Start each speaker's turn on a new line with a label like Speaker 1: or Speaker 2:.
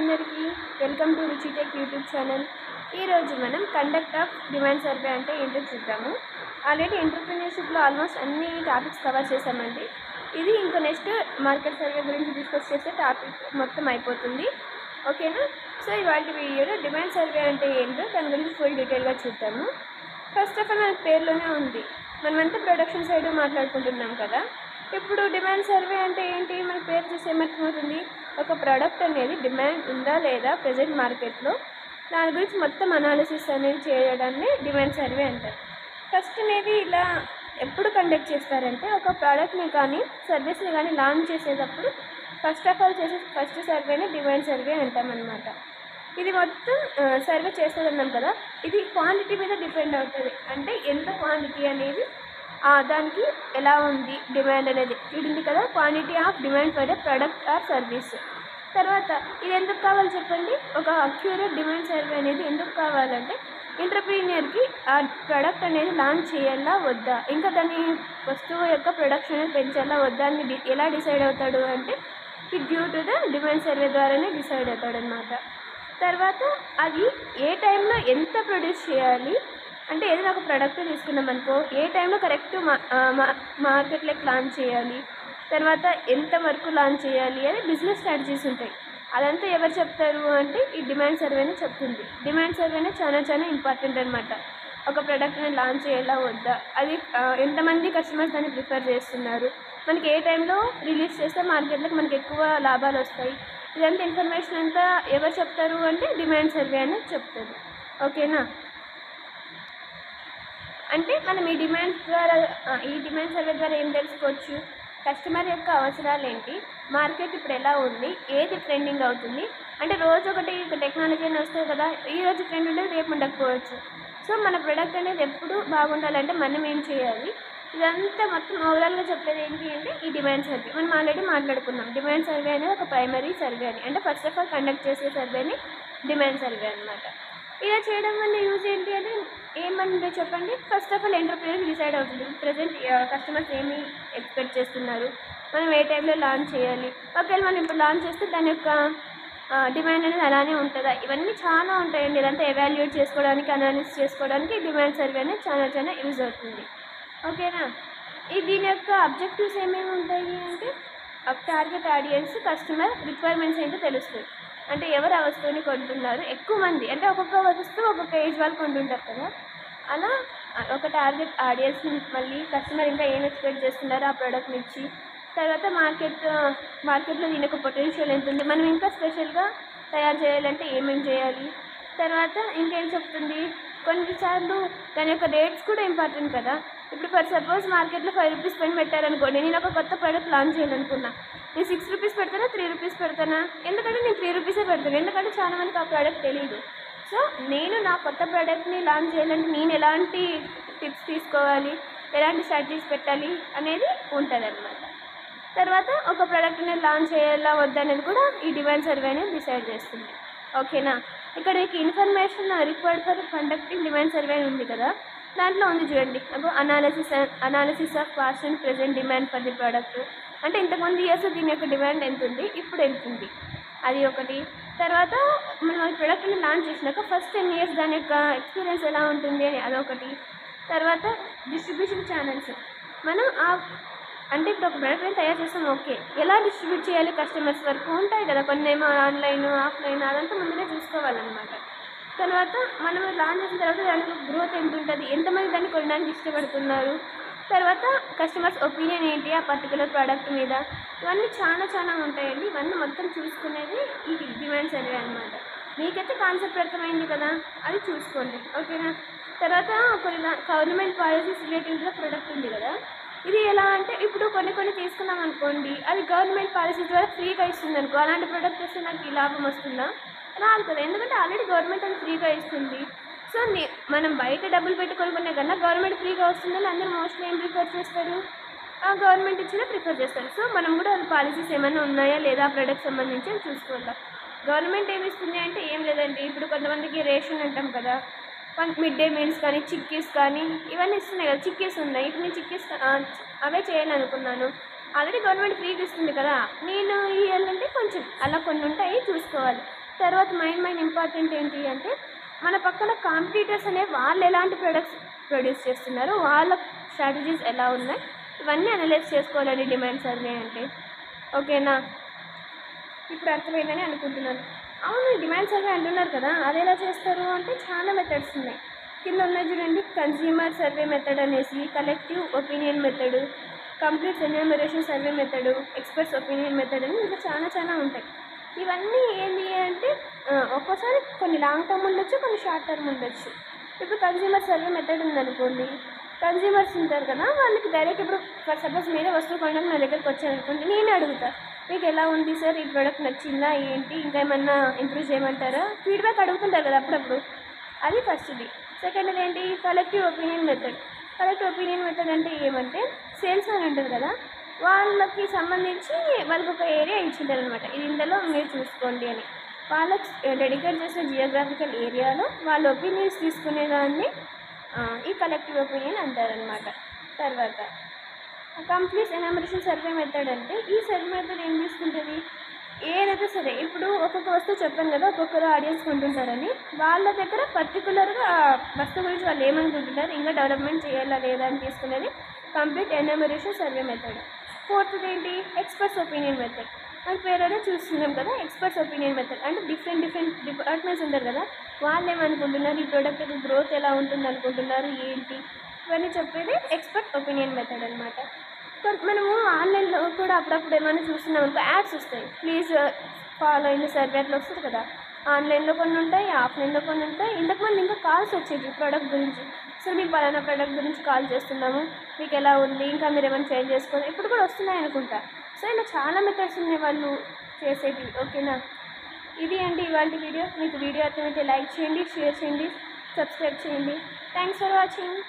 Speaker 1: అందరికీ welcome to రుచి tech YouTube channel. ఈరోజు మనం కండక్ట్ ఆఫ్ డిమాండ్ సర్వే అంటే ఏంటో చూద్దాము. ఆల్రెడీ ఎంటర్‌ప్రెన్యూర్‌షిప్‌లో ఆల్మోస్ట్ అన్ని టాపిక్స్ కవర్ చేసామండి. ఇది ఇంకా నెక్స్ట్ మార్కెట్ సర్వే గురించి డిస్కస్ చేసే టాపిక్ మొత్తం అయిపోతుంది. ఓకేనా? సో ఇవాల్టి వీడియోలో డిమాండ్ సర్వే అంటే ఏంటో దాని గురించి ఫుల్ డీటెయిల్గా చూద్దాము. ఫస్ట్ ఆఫ్ ఆల్ మన పేరులోనే ఉంది, మనమంతా ప్రొడక్షన్ సైడ్ మాట్లాడుకుంటున్నాం కదా. ఇప్పుడు డిమాండ్ సర్వే అంటే ఏంటి? మన పేరు చూసి ఏమర్థమవుతుంది? ఒక ప్రోడక్ట్ అనేది డిమాండ్ ఉందా లేదా ప్రజెంట్ మార్కెట్లో, దాని గురించి మొత్తం అనాలిసిస్ అనేది చేయడాన్ని డిమాండ్ సర్వే అంటారు. ఫస్ట్ అనేది ఇలా ఎప్పుడు కండక్ట్ చేస్తారంటే, ఒక ప్రోడక్ట్ని కానీ సర్వీస్ని కానీ లాంచ్ చేసేటప్పుడు ఫస్ట్ ఆఫ్ ఆల్ చేసే ఫస్ట్ సర్వేని డిమాండ్ సర్వే అంటామన్నమాట. ఇది మొత్తం సర్వే చేస్తుందన్నాం కదా, ఇది క్వాంటిటీ మీద డిపెండ్ అవుతుంది. అంటే ఎంత క్వాంటిటీ అనేది దానికి ఎలా ఉంది డిమాండ్ అనేది చూడింది కదా, quantity of demand for a product or service. తర్వాత ఇది ఎందుకు కావాలి చెప్పండి? ఒక అక్యూరేట్ డిమాండ్ సర్వే అనేది ఎందుకు కావాలంటే, ఎంటర్‌ప్రెన్యూర్‌కి ఆ ప్రోడక్ట్ అనేది లాంచ్ చేయాలా వద్దా, ఇంకా దాని వస్తువు యొక్క ప్రొడక్షన్ అనేది పెంచాలా వద్దా అని ఎలా డిసైడ్ అవుతాడు అంటే, ఇది due to the demand survey ద్వారానే డిసైడ్ అవుతాడనమాట. తర్వాత అది ఏ టైంలో ఎంత ప్రొడ్యూస్ చేయాలి అంటే, ఏదైనా ఒక ప్రోడక్ట్ తీసుకున్నాం అనుకో, ఏ టైంలో కరెక్ట్ మార్కెట్లోకి లాంచ్ చేయాలి, తర్వాత ఎంత వరకు లాంచ్ చేయాలి అని బిజినెస్ స్ట్రాటజీస్ ఉంటాయి. అదంతా ఎవరు చెప్తారు అంటే ఈ డిమాండ్ సర్వేనే చెప్తుంది. డిమాండ్ సర్వేనే చాలా ఇంపార్టెంట్ అనమాట. ఒక ప్రోడక్ట్ని లాంచ్ చేయాలా వద్దా, అది ఎంతమంది కస్టమర్స్ దాన్ని ప్రిఫర్ చేస్తున్నారు, మనకి ఏ టైంలో రిలీజ్ చేస్తే మార్కెట్లోకి మనకి ఎక్కువ లాభాలు వస్తాయి, ఇదంతా ఇన్ఫర్మేషన్ అంతా ఎవరు చెప్తారు అంటే డిమాండ్ సర్వే అనేది చెప్తుంది. ఓకేనా? అంటే మనం ఈ డిమాండ్ సర్వే ద్వారా ఏం తెలుసుకోవచ్చు? కస్టమర్ యొక్క అవసరాలు ఏంటి, మార్కెట్ ఇప్పుడు ఎలా ఉంది, ఏది ట్రెండింగ్ అవుతుంది. అంటే రోజు ఒకటి టెక్నాలజీ అని వస్తుంది కదా, ఈరోజు ట్రెండ్ ఉండేది రేపు ఉండకపోవచ్చు. సో మన ప్రొడక్ట్ అనేది ఎప్పుడు బాగుండాలంటే మనం ఏం చేయాలి, ఇదంతా మొత్తం ఓవరాల్గా చెప్పేది ఏంటి అంటే ఈ డిమాండ్ సర్వే. మనం ఆల్రెడీ మాట్లాడుకున్నాం, డిమాండ్ సర్వే అనేది ఒక ప్రైమరీ సర్వే అని. అంటే ఫస్ట్ ఆఫ్ ఆల్ కండక్ట్ చేసే సర్వేని డిమాండ్ సర్వే అనమాట. ఇలా చేయడం వల్ల యూజ్ ఏంటి అంటే ఏమంటే చెప్పండి, first of all entrepreneur decide అవుతుంది ప్రజెంట్ కస్టమర్స్ ఏమి ఎక్స్పెక్ట్ చేస్తున్నారు, మనం ఏ టైంలో లాంచ్ చేయాలి, ఒకవేళ మనం ఇప్పుడు లాంచ్ చేస్తే దాని యొక్క డిమాండ్ అనేది అలానే ఉంటుందా, ఇవన్నీ చాలా ఉంటాయండి. ఇదంతా ఎవాల్యుయేట్ చేసుకోవడానికి, అనాలిసిస్ చేసుకోవడానికి డిమాండ్ సర్వే అనేది చాలా యూజ్ అవుతుంది. ఓకేనా? దీని యొక్క అబ్జెక్టివ్స్ ఏమేమి ఉంటాయి అంటే, టార్గెట్ ఆడియన్స్, కస్టమర్ రిక్వైర్మెంట్స్ ఏంటో తెలుస్తుంది. అంటే ఎవరు ఆ వస్తువుని కొంటున్నారు, ఎక్కువ మంది అంటే ఒక్కొక్క వస్తువు ఒక్కొక్క ఏజ్ వాళ్ళు కొంటుంటారు కదా, అలా ఒక టార్గెట్ ఆడియన్స్ని, మళ్ళీ కస్టమర్ ఇంకా ఏం ఎక్స్పెక్ట్ చేస్తున్నారు ఆ ప్రోడక్ట్ నుంచి, తర్వాత మార్కెట్లో దీని యొక్క పొటెన్షియల్ ఎంత ఉంది, మనం ఇంకా స్పెషల్గా తయారు చేయాలంటే ఏమేమి చేయాలి, తర్వాత ఇంకేం చెప్తుంది. కొన్నిసార్లు దాని యొక్క రేట్స్ కూడా ఇంపార్టెంట్ కదా. ఇప్పుడు ఫర్ సపోజ్ మార్కెట్లో 5 రూపీస్ పెన్ పెట్టారనుకోండి, నేను ఒక కొత్త ప్రోడక్ట్ లాంచ్ చేయాలనుకున్నా, నేను 6 రూపీస్ పెడతానా 3 రూపీస్ పెడతానా? ఎందుకంటే నేను 3 రూపీసే పెడతాను, ఎందుకంటే చాలా మందికి ఆ ప్రోడక్ట్ తెలియదు. సో నేను నా కొత్త ప్రోడక్ట్ని లాంచ్ చేయాలంటే నేను ఎలాంటి టిప్స్ తీసుకోవాలి, ఎలాంటి స్ట్రాటజీస్ పెట్టాలి అనేది ఉంటుంది అనమాట. తర్వాత ఒక ప్రోడక్ట్ని లాంచ్ చేయాలా వద్దా అనేది కూడా ఈ డిమాండ్ సర్వే అనేది డిసైడ్ చేస్తుంది. ఓకేనా? ఇక్కడ మీకు information required for conducting demand survey ఉంది కదా, దాంట్లో ఉంది చూడండి. అప్పుడు analysis of past and present demand for the product. అంటే ఇంతకుముందు ఇయర్స్ దీని యొక్క డిమాండ్ ఎంత ఉంది, ఇప్పుడు ఎంత ఉంది, అది ఒకటి. తర్వాత మనం ఆ ప్రోడక్ట్ని లాంచ్ చేసినాక ఫస్ట్ 10 years దాని యొక్క ఎక్స్పీరియన్స్ ఎలా ఉంటుంది అని అదొకటి. తర్వాత డిస్ట్రిబ్యూషన్ ఛానల్స్, మనం అంటే ఇప్పుడు ఒక ప్రోడక్ట్ని తయారు చేస్తాం, ఓకే, ఎలా డిస్ట్రిబ్యూట్ చేయాలి కస్టమర్స్ వరకు ఉంటాయి కదా, కొన్ని ఏమో ఆన్లైన్ ఆఫ్లైన్, అదంతా ముందునే చూసుకోవాలన్నమాట. తర్వాత మనం లాంచ్ చేసిన తర్వాత దానికి గ్రోత్ ఎంత ఉంటుంది, ఎంతమంది దాన్ని కొనడానికి ఇష్టపడుతున్నారు, తర్వాత కస్టమర్స్ ఒపీనియన్ ఏంటి ఆ పర్టికులర్ ప్రోడక్ట్ మీద, ఇవన్నీ చాలా ఉంటాయండి. ఇవన్నీ మొత్తం చూసుకునేది ఈ డిమాండ్ సర్వే అనమాట. మీకైతే కాన్సెప్ట్ అర్థమైంది కదా, అది చూసుకోండి. ఓకేనా? తర్వాత కొన్ని గవర్నమెంట్ పాలసీస్ రిలేటివ్గా ప్రోడక్ట్ ఉంది కదా, ఇది ఎలా అంటే ఇప్పుడు కొన్ని తీసుకున్నాం అనుకోండి, అది గవర్నమెంట్ పాలసీస్ ద్వారా ఫ్రీగా ఇస్తుంది అనుకో, అలాంటి ప్రోడక్ట్ వస్తే నాకు ఈ లాభం వస్తుందా? రాదు కదా, ఎందుకంటే ఆల్రెడీ గవర్నమెంట్ అది ఫ్రీగా ఇస్తుంది. సో మనం బయట డబ్బులు పెట్టి కొనుక్కునే కన్నా గవర్నమెంట్ ఫ్రీగా వస్తుందని అందరూ మోస్ట్లీ ఏం ప్రిఫర్ చేస్తారు, గవర్నమెంట్ ఇచ్చినా ప్రిఫర్ చేస్తారు. సో మనం కూడా అది పాలసీస్ ఏమైనా ఉన్నాయా లేదా ఆ ప్రోడక్ట్ సంబంధించి చూసుకోవాలి. గవర్నమెంట్ ఏమి ఇస్తుంది అంటే ఏం లేదండి, ఇప్పుడు కొంతమందికి రేషన్ అంటాం కదా, మిడ్ డే మీల్స్ కానీ చిక్కీస్ కానీ ఇవన్నీ ఇస్తున్నాయి కదా, చిక్కీస్ ఉన్నాయి. ఇప్పుడు నేను చిక్కీస్ అవే చేయాలనుకున్నాను, ఆల్రెడీ గవర్నమెంట్ ఫ్రీగా ఇస్తుంది కదా, నేను ఇవ్వాలంటే కొంచెం అలా కొన్ని ఉంటాయి చూసుకోవాలి. తర్వాత మెయిన్ ఇంపార్టెంట్ ఏంటి అంటే మన పక్కన కాంపిటీటర్స్ అనే వాళ్ళు ఎలాంటి ప్రొడక్ట్స్ ప్రొడ్యూస్ చేస్తున్నారు, వాళ్ళ స్ట్రాటజీస్ ఎలా ఉన్నాయి, ఇవన్నీ అనలైజ్ చేసుకోవాలండి డిమాండ్ సర్వే అంటే. ఓకేనా, ఇప్పుడు అర్థమైందని అనుకుంటున్నాను. అవును, డిమాండ్ సర్వే అంటున్నారు కదా, అది ఎలా చేస్తారు అంటే చాలా మెథడ్స్ ఉన్నాయి. కింద ఉన్నాయి చూడండి, కన్జ్యూమర్ సర్వే మెథడ్ అనేసి, collective opinion method, complete enumeration survey method, experts opinion method అని ఇంకా చాలా ఉంటాయి. ఇవన్నీ ఏంటి అంటే ఒక్కోసారి కొన్ని లాంగ్ టర్మ్ ఉండొచ్చు, కొన్ని షార్ట్ టర్మ్ ఉండొచ్చు. ఇప్పుడు కన్జ్యూమర్ సర్వే మెథడ్ ఉందనుకోండి, కన్జ్యూమర్స్ ఉంటారు కదా, వాళ్ళకి డైరెక్ట్ ఇప్పుడు ఫర్ సపోజ్ మీరే వస్తువు కొనడానికి నా దగ్గరికి వచ్చారనుకోండి, నేనే అడుగుతా మీకు ఎలా ఉంది సార్, ఈ ప్రోడక్ట్ నచ్చిందా ఏంటి, ఇంకా ఏమన్నా ఇంప్రూవ్ చేయమంటారా, ఫీడ్బ్యాక్ అడుగుతుంటారు కదా అప్పుడప్పుడు. అది ఫస్ట్ది. సెకండ్ది ఏంటి, collective opinion method. Collective opinion method అంటే ఏమంటే సేల్స్ అని ఉంటుంది కదా, వాళ్ళకి సంబంధించి వాళ్ళకి ఒక ఏరియా ఇచ్చింటారు అనమాట, ఇది ఇందులో మీరు చూసుకోండి అని. వాళ్ళకి డెడికేట్ చేసిన జియోగ్రాఫికల్ ఏరియాలో వాళ్ళ ఒపీనియన్స్ తీసుకునేదాన్ని ఈ కలెక్టివ్ ఒపీనియన్ అంటారనమాట. తర్వాత కంప్లీట్ ఎన్యూమరేషన్ సర్వే మెథడ్ అంటే ఈ సర్వే మెథడ్ ఏం తీసుకుంటుంది, ఏదైతే సరే ఇప్పుడు ఒక్కొక్క వస్తువు చెప్పాను కదా, ఒక్కొక్కరు ఆడియన్స్ కొంటుంటారని, వాళ్ళ దగ్గర పర్టికులర్గా వస్తువు గురించి వాళ్ళు ఏమనుకుంటున్నారు, ఇంకా డెవలప్మెంట్ చేయాలా లేదా అని తీసుకునేది కంప్లీట్ ఎన్యూమరేషన్ సర్వే మెథడ్. ఫోర్త్ది ఏంటి, ఎక్స్పర్ట్స్ ఒపీనియన్ మెథడ్. మన పేరైనా చూస్తున్నాం కదా, ఎక్స్పర్ట్స్ ఒపీనియన్ మెథడ్ అంటే డిఫరెంట్ డిపార్ట్మెంట్స్ ఉంటారు కదా, వాళ్ళు ఏమనుకుంటున్నారు, ఈ ప్రోడక్ట్ గ్రోత్ ఎలా ఉంటుంది అనుకుంటున్నారు ఏంటి, ఇవన్నీ చెప్పేది ఎక్స్పర్ట్ ఒపీనియన్ మెథడ్ అనమాట. మనము ఆన్లైన్లో కూడా అప్పుడప్పుడు ఏమైనా చూస్తున్నాం అనుకో, యాడ్స్ వస్తాయి, ప్లీజ్ ఫాలో అయిన సర్వే అట్లా వస్తుంది కదా. ఆన్లైన్లో కొన్ని ఉంటాయి, ఆఫ్లైన్లో కొన్ని ఉంటాయి. ఇంతకుముందు ఇంకా కాల్స్ వచ్చేది ప్రోడక్ట్ గురించి, సో మీకు పలానా ప్రోడక్ట్ గురించి కాల్ చేస్తున్నాము, మీకు ఎలా ఉంది, ఇంకా మీరు ఏమైనా చేంజ్ చేసుకోవాలి, ఇప్పుడు కూడా వస్తున్నాయి అనుకుంటా. సో ఇలా చాలా మెథడ్స్ ఉన్నాయి వాళ్ళు చేసేవి. ఓకేనా, ఇది అండి ఇవాళ వీడియో. మీకు వీడియో అర్థమైతే లైక్ చేయండి, షేర్ చేయండి, సబ్స్క్రైబ్ చేయండి. Thanks for watching.